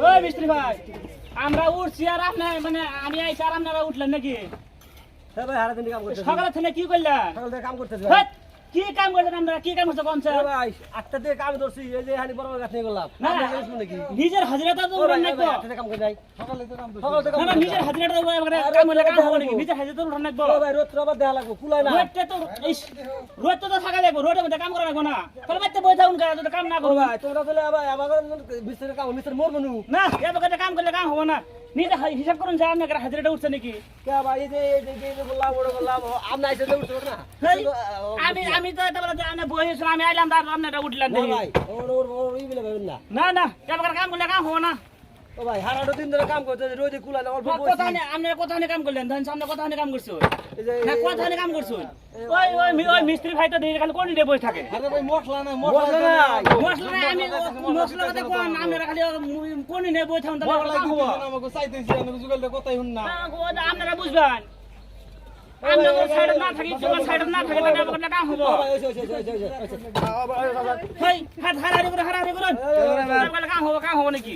ওই মিস্ত্রি ভাই আমরা উঠছি আর আপনার মানে আমি আইছি আর আপনারা উঠলেন নাকি? হ্যাঁ ভাই হারা দিন কাম করতেছি। সকালে থেকে কি করলেন? সকাল থেকে কাম করতেছি ভাই। হেৎ, কি কাম করলেন আপনারা? কি কাম করছে কোন স্যার? ভাই 8টা থেকে কাম ধরছি, এই যে হানি বড় গাছ নিয়ে গেলাম। না, আপনি জানেন নাকি? নিজের হাজিরাটা তো ও ভাই, উঠান ভাই, নাকবো। 8টা থেকে কাম করে যাই। সকালে থেকে কাম ধরছি। না নিজের হাজিরাটা তো মানে আরে কাম হলে কাম তো হবে দেখাবো। নাকি? নিজের হাজিরাটা উঠান নাকবো। ও ভাই রোদ আবার দেখা লাগবো, কুলায় না। রোদটা তো ইস, রোদটা তো থাকা লাগবো, রোদের মধ্যে কাম করা লাগবো না। তাহলে বাচ্চা বই থাকুন কাজ কাম না ও করবো। ভাই তোমরা তাহলে আবার আমাকে মিস্ত্রির কাম মিস্ত্রি মরবো নু। না এত কথা কাম করলে কাম হবে না। নিজে হিসাব করুন যে আপনার হাজিরাটা উঠছে নাকি? কে ভাই এই যে বললাম ওটা বললাম আপনি আইসে উঠতে পারো না। হেই, আমি তো এটা বলে যে আমি বইছিলাম, আমি আইলাম তার আপনারটা উঠলেন না দেখি। ভাই ওর ই বলে ভাবেন না। না এত কথা কাম করলে কাম হবে না। ও ভাই হারাটা দিন ধরে কাম করতে রোদে কুলায় না, অল্প কথা বসি। নেই, আপনারা কথা নিয়ে কাম করলেন, ধরেন সামনে কথা নিয়ে কাম করছো এই যে না, কথা নিয়ে কাম করছো। ওই মিস্ত্রি ভাই তো দেখি খালি কোন দিয়ে বসে থাকে। আরে ভাই মশলা না মশলা না মশলা নাই, আমি মশলা কথা কোন আপনারা খালি কোন নিয়ে বসে থাকুন তাহলে কাম হবে। আমাকে চাইতেছি আমাকে জুগালটা কথাই শুন না। আপনারা বুঝবেন, আপনারা সাইড না থাকি, তোমার সাইড না থাকে তাহলে আমাদের কাম হবে। ও ভাই ওই হেই, হাত হারাহারি করে হারাহারি করুন, তাহলে কাম হবে নাকি?